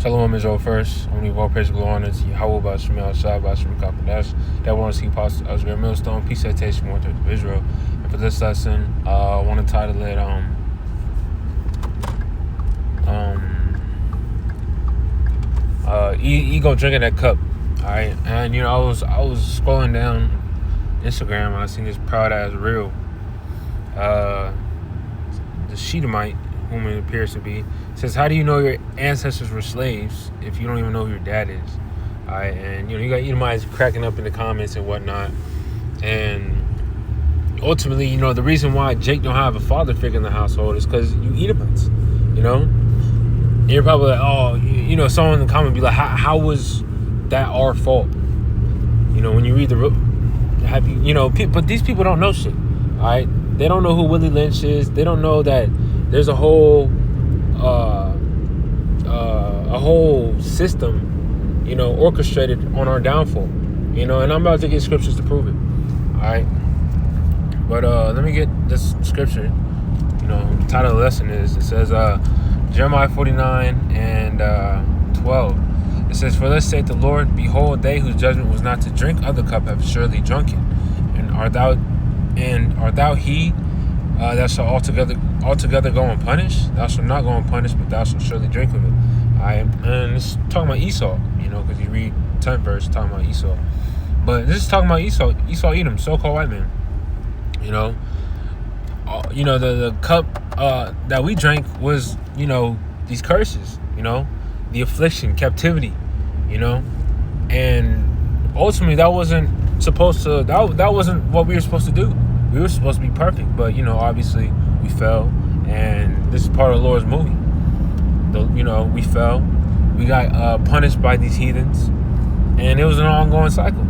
Shalom Israel first. Only of all praise and glory honor to Yahweh Bashim Al-Shah Bashim Kapadesh. That one see Apostle Oscar Millstone. Peace citation one to Israel. And for this lesson, I want to title it ego drinking that cup. Alright. And I was scrolling down Instagram and I seen this proud ass reel. The Shedemite, whom it appears to be, says, how do you know your ancestors were slaves if you don't even know who your dad is? All right, and you got Edomites cracking up in the comments and whatnot. And ultimately, the reason why Jake don't have a father figure in the household is because you Edomites. And you're probably like, someone in the comment be like, how was that our fault? When you read the but these people don't know shit. All right, they don't know who Willie Lynch is. They don't know that there's a whole system, orchestrated on our downfall, and I'm about to get scriptures to prove it. All right, but let me get this scripture. The title of the lesson is, it says Jeremiah 49 and 12. It says, for thus saith the Lord, behold, they whose judgment was not to drink of the cup have surely drunk it, and art thou he that shall altogether go unpunished? Thou shalt not go unpunished, but thou shalt surely drink of it. And it's talking about Esau, because you read 10th verse talking about Esau. But this is talking about Esau, Edom, so-called white man. The cup that we drank was, these curses, the affliction, captivity, and ultimately that wasn't that wasn't what we were supposed to do. We were supposed to be perfect, but obviously we fell, and this is part of the Lord's movie. We fell, we got punished by these heathens, and it was an ongoing cycle,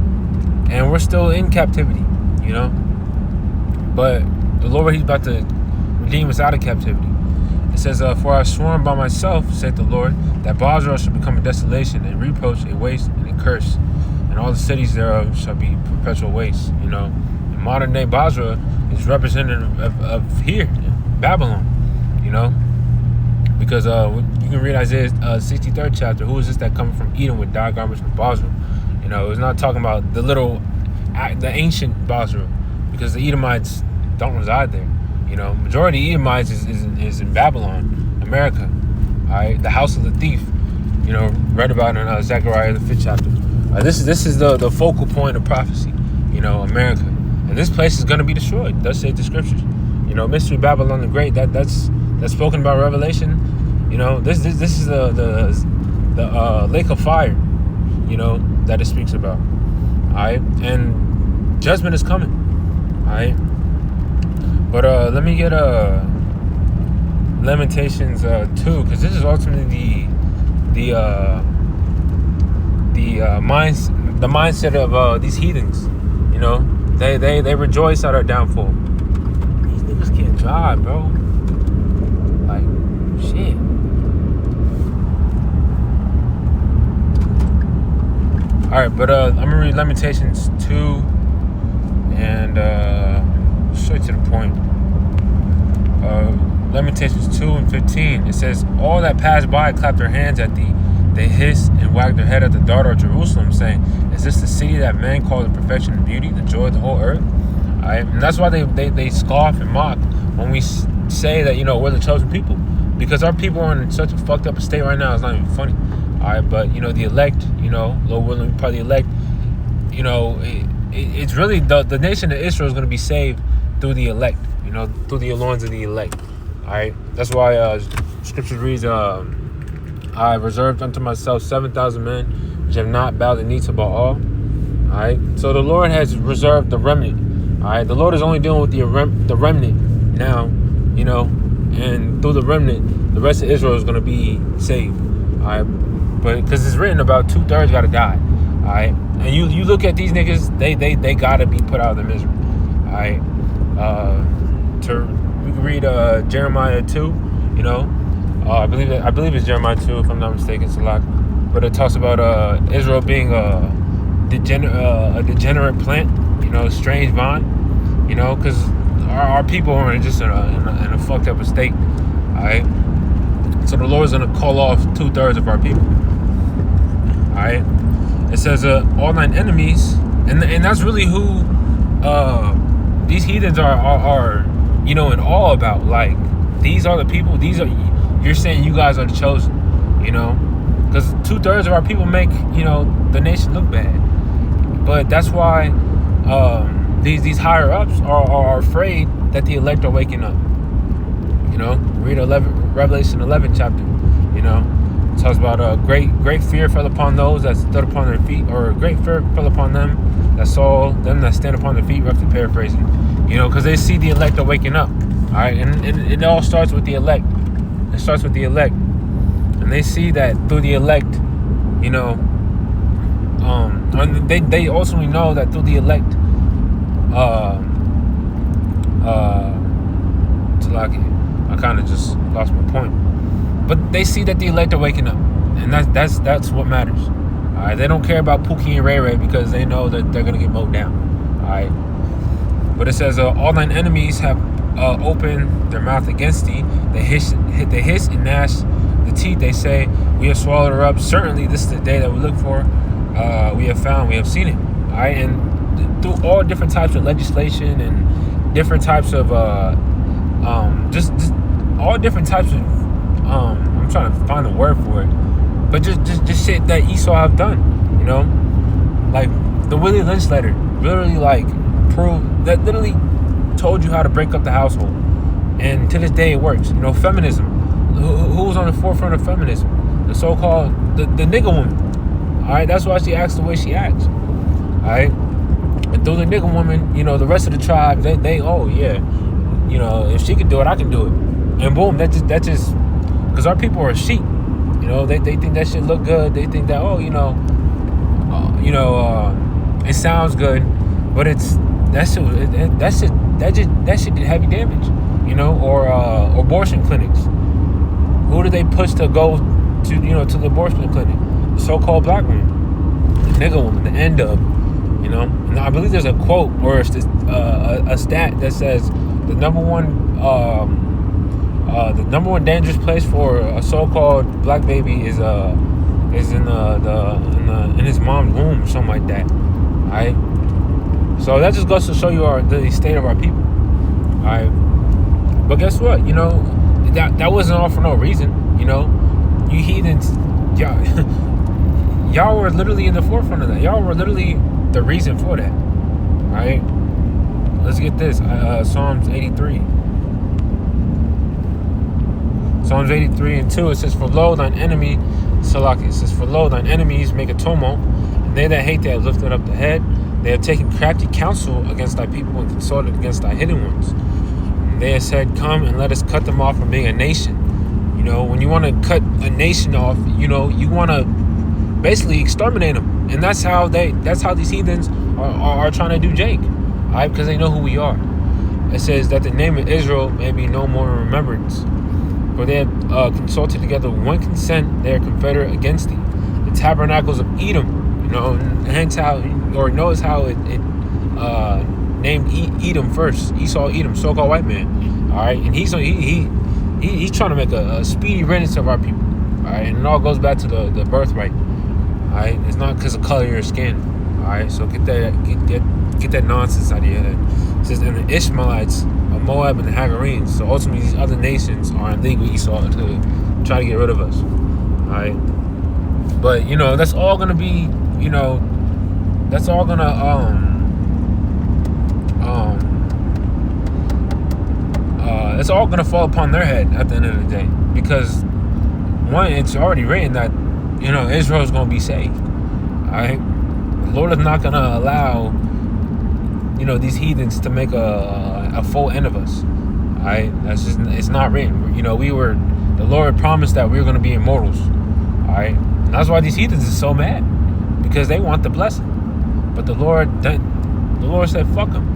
and we're still in captivity, But the Lord, He's about to redeem us out of captivity. It says, for I have sworn by myself, saith the Lord, that Basra shall become a desolation, and reproach, a waste, and a curse, and all the cities thereof shall be perpetual waste. And modern day Basra is representative of here, Babylon, because you can read Isaiah 63rd chapter. Who is this that coming from Edom with dyed garments from Basra? It's not talking about the ancient Basra, because the Edomites don't reside there. Majority of Edomites is in Babylon, America. All right, the house of the thief. Read about in Zechariah the 5th chapter. This is the focal point of prophecy. America, and this place is going to be destroyed. Thus saith the scriptures. Mystery Babylon the Great. That's spoken about Revelation. This is the lake of fire. That it speaks about. All right, and judgment is coming. All right. But let me get Lamentations 2, because this is ultimately the mindset of these heathens. They rejoice at our downfall. These niggas can't drive, bro. Like, shit. All right, but I'm gonna read Lamentations 2 and straight to the point. Lamentations 2 and 15. It says, all that pass by clap their hands at thee. They hiss and wag their head at the daughter of Jerusalem, saying, is this the city that man called the perfection and beauty, the joy of the whole earth? All right? And that's why they scoff and mock when we say that, we're the chosen people. Because our people are in such a fucked up state right now, it's not even funny. All right, but, the elect, Lord willing, probably the elect, it's really the nation of Israel is going to be saved through the elect, through the loins of the elect. All right, that's why scripture reads, I reserved unto myself 7,000 men which have not bowed the knee to Baal. All right, so the Lord has reserved the remnant. All right, the Lord is only dealing with the remnant now, and through the remnant, the rest of Israel is going to be saved. All right, but because it's written about 2/3 got to die. All right, and you look at these niggas, they got to be put out of their misery. All right, we can read Jeremiah 2. I believe it's Jeremiah 2, if I'm not mistaken, Salak. But it talks about Israel being a degenerate plant, strange vine, because our people are just in a fucked up state. All right, so the Lord's gonna call off 2/3 of our people. right? It says all thine enemies, and that's really who these heathens are in awe about. Like, these are the people. You're saying you guys are the chosen, because 2/3 of our people make the nation look bad. But that's why these higher ups are afraid that the elect are waking up. Read Revelation 11 chapter. It talks about great fear fell upon those that stood upon their feet, or great fear fell upon them that saw them that stand upon their feet, roughly paraphrasing. Because they see the elect are waking up. All right, and it all starts with the elect. It starts with the elect, and they see that through the elect, and they ultimately know that through the elect, I kind of just lost my point. But they see that the elect are waking up, and that's what matters. All right, they don't care about Pookie and Ray Ray because they know that they're gonna get mowed down. All right, but it says all thine enemies have opened their mouth against thee. They hiss and gnash the teeth. They say, we have swallowed her up. Certainly, this is the day that we look for. We have found, we have seen it. All right, and through all different types of legislation and different types of just all different types of I'm trying to find a word for it, but just shit that Esau have done, like the Willie Lynch letter, literally like proved that, literally told you how to break up the household, and to this day it works. Feminism. Who was on the forefront of feminism? The so-called the nigga woman. All right, that's why she acts the way she acts. All right, and through the nigga woman, the rest of the tribe, they oh yeah, if she can do it, I can do it, and boom, that just because our people are sheep. They think that shit look good. They think that it sounds good, but it's that shit did heavy damage. Or abortion clinics. Who do they push to go to to the abortion clinic? The so-called black woman, the nigga woman, the end of. And I believe there's a quote or a stat that says the number one dangerous place for a so-called black baby is in his mom's womb or something like that. All right. So that just goes to show you the state of our people. All right. But guess what? That wasn't all for no reason. You heathens, y'all were literally in the forefront of that. Y'all were literally the reason for that. All right. Let's get this. Psalms 83. Psalms 83 and 2, it says, for lo, thine enemy, Salaki, it says, for lo, thine enemies make a tumult, and they that hate thee have lifted up the head. They have taken crafty counsel against thy people and consulted against thy hidden ones. And they have said, come and let us cut them off from being a nation. When you want to cut a nation off, you want to basically exterminate them. And that's how these heathens are trying to do Jake. All right, because they know who we are. It says that the name of Israel may be no more in remembrance. For they have consulted together with one consent, they are confederate against thee. The tabernacles of Edom, and hence how, or notice how it named Edom first. Esau, Edom, so-called white man. All right, and he's trying to make a speedy riddance of our people. All right, and it all goes back to the birthright. All right, it's not because of color of your skin. All right, so get that nonsense out of your head. It says, and the Ishmaelites of Moab and the Hagarenes. So ultimately, these other nations are in league with Esau to try to get rid of us. All right, but that's all gonna be, that's all gonna it's all gonna fall upon their head at the end of the day, because one, it's already written that Israel is gonna be saved. All right, the Lord is not gonna allow these heathens to make a full end of us. All right, that's just, it's not written. The Lord promised that we were gonna be immortals. All right, and that's why these heathens are so mad, because they want the blessing, but the Lord said fuck them.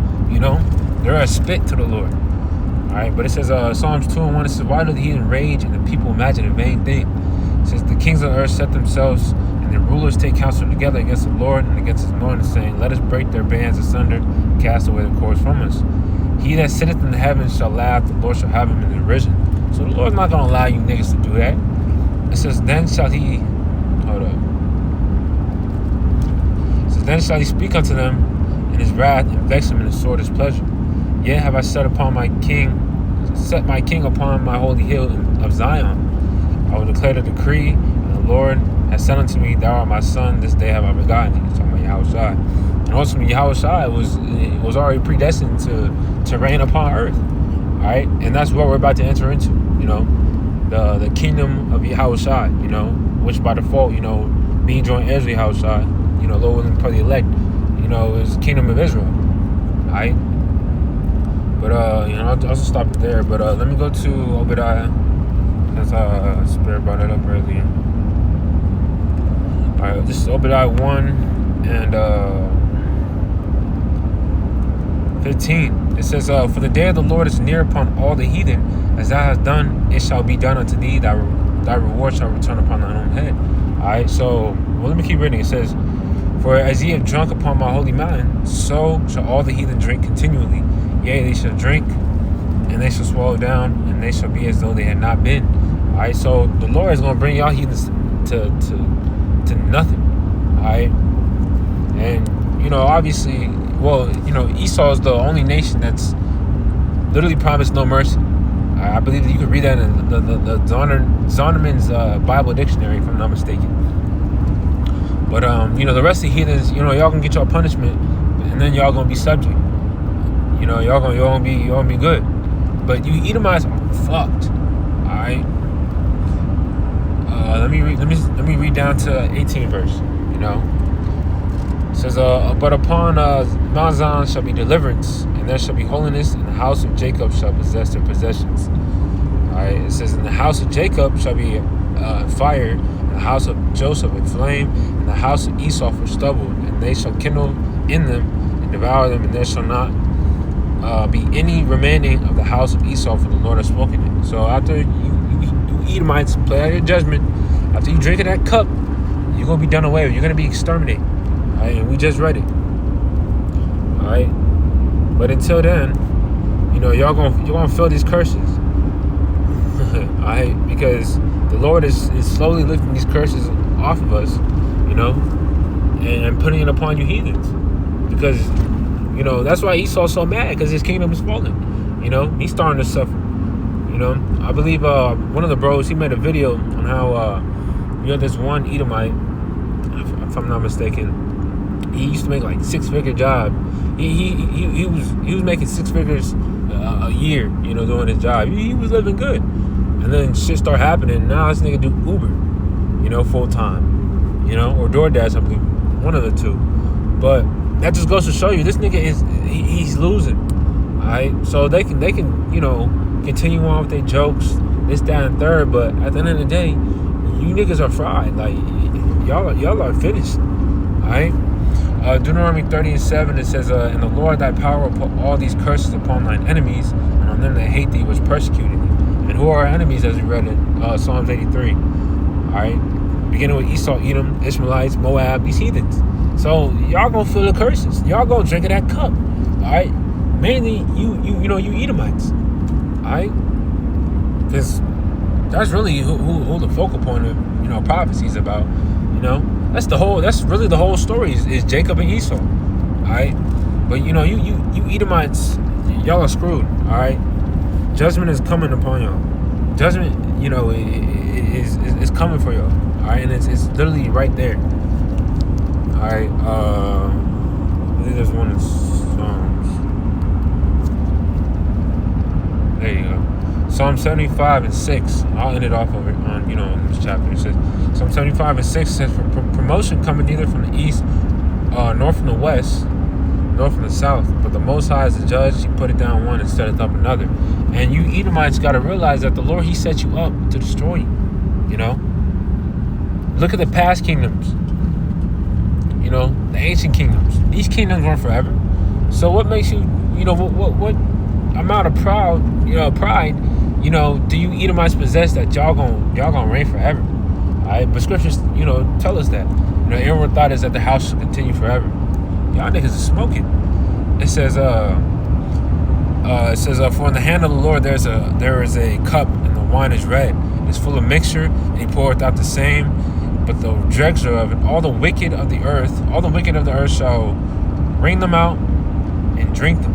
They're a spit to the Lord. All right, but it says Psalms 2 and 1. It says, why do the heathen rage and the people imagine a vain thing? It says, the kings of the earth set themselves, and the rulers take counsel together against the Lord and against his anointed, saying, let us break their bands asunder and cast away the cords from us. He that sitteth in the heavens shall laugh, the Lord shall have him in derision. So the Lord's not going to allow you niggas to do that. It says, then shall he, hold up. Then shall he speak unto them in his wrath, and vex them in his sword displeasure. Yet have I set my king upon my holy hill of Zion. I will declare the decree, and the Lord has said unto me, Thou art my son, this day have I begotten thee. He's talking about Yahushua. And ultimately, Yahushua was already predestined to reign upon earth. All right, and that's what we're about to enter into. The kingdom of Yahushua. Which by default, being joint heirs with Yahushua, Lord willing for the elect, is the kingdom of Israel. All right. But I'll also stop it there. But let me go to Obadiah, as Spirit brought it up earlier. All right, this is Obadiah 1 and 15. It says, "For the day of the Lord is near upon all the heathen. As thou hast done, it shall be done unto thee. Thy reward shall return upon thine own head." All right. So, let me keep reading. It says, "For as ye have drunk upon my holy mountain, so shall all the heathen drink continually. Yea, they shall drink, and they shall swallow down, and they shall be as though they had not been." All right, so the Lord is going to bring y'all heathens to nothing. All right, and obviously, Esau is the only nation that's literally promised no mercy. I believe that you could read that in the Zonderman's Bible dictionary, if I'm not mistaken. But the rest of the heathens, y'all gonna get y'all punishment, and then y'all gonna be subject. Y'all gonna be good. But you Edomites are fucked. All right. Let me read down to 18 verse. It says, "But upon Mount Zion shall be deliverance, and there shall be holiness, and the house of Jacob shall possess their possessions." All right. It says, "In the house of Jacob shall be fire, and the house of Joseph a flame, and the house of Esau for stubble, and they shall kindle in them and devour them, and there shall not be any remaining of the house of Esau, for the Lord has spoken it." So after you Edomites play out your judgment, after you drink of that cup, you're gonna be done away with. You're gonna be exterminated. All right, and we just read it. All right, but until then, you're gonna feel these curses. All right, because the Lord is slowly lifting these curses off of us, and putting it upon you heathens, because. That's why Esau's so mad, because his kingdom is falling. He's starting to suffer. I believe one of the bros, he made a video on how this one Edomite, if I'm not mistaken, he used to make like 6-figure job. He was making 6 figures a year, doing his job. He was living good, and then shit started happening. Now this nigga do Uber, full time, or DoorDash, I believe, one of the two. But that just goes to show you this nigga he's losing. All right, so they can continue on with their jokes, this, that, and third. But at the end of the day, you niggas are fried. Like y'all are finished. All right. Deuteronomy 30:7, it says, "And the Lord thy power will put all these curses upon thine enemies, and on them that hate thee, which persecuted thee." And who are our enemies, as we read in Psalms 83? All right, beginning with Esau, Edom, Ishmaelites, Moab, these heathens. So y'all gonna feel the curses. Y'all gonna drink of that cup. All right, mainly you Edomites. All right, because that's really who the focal point of prophecy is about. That's really the whole story is Jacob and Esau. All right, but you Edomites, y'all are screwed. All right, judgment is coming upon y'all. Judgment, is coming for y'all. All right, and it's literally right there. All right, I believe there's one in Psalms. There you go. Psalm 75:6. I'll end it off over on in this chapter. It says, Psalm 75:6 says, "For promotion cometh neither from the east, nor from the west, nor from the south. But the Most High is the judge. He put it down one and set it up another." And you Edomites got to realize that the Lord, He set you up to destroy you. Look at the past kingdoms. The ancient kingdoms. These kingdoms weren't forever. So what makes you, what amount of pride, do you Edomites possess that y'all gonna reign forever? All right, but scriptures, tell us that. Inward thought is that the house shall continue forever. Y'all niggas is smoking. It says, "For in the hand of the Lord there is a cup, and the wine is red. It's full of mixture, and He poureth out the same. but the dregs of it, all the wicked of the earth shall wring them out and drink them.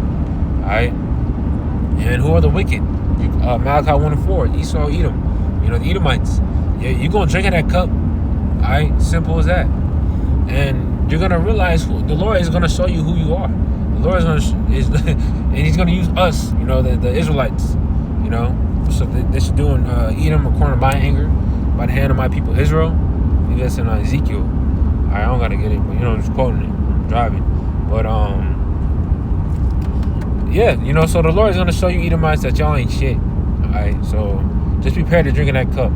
Alright? And who are the wicked? Malachi 1:4, Esau, Edom. The Edomites. You're going to drink of that cup. Alright? Simple as that. And you're going to realize the Lord is going to show you who you are. The Lord and He's going to use us, the Israelites, So they're doing Edom according to my anger, by the hand of my people Israel. I think that's in Ezekiel. I don't got to get it, but I'm just quoting it. I'm driving. But so the Lord is going to show you Edomites that y'all ain't shit. Alright, so just prepare to drink in that cup.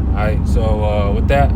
Alright, so with that,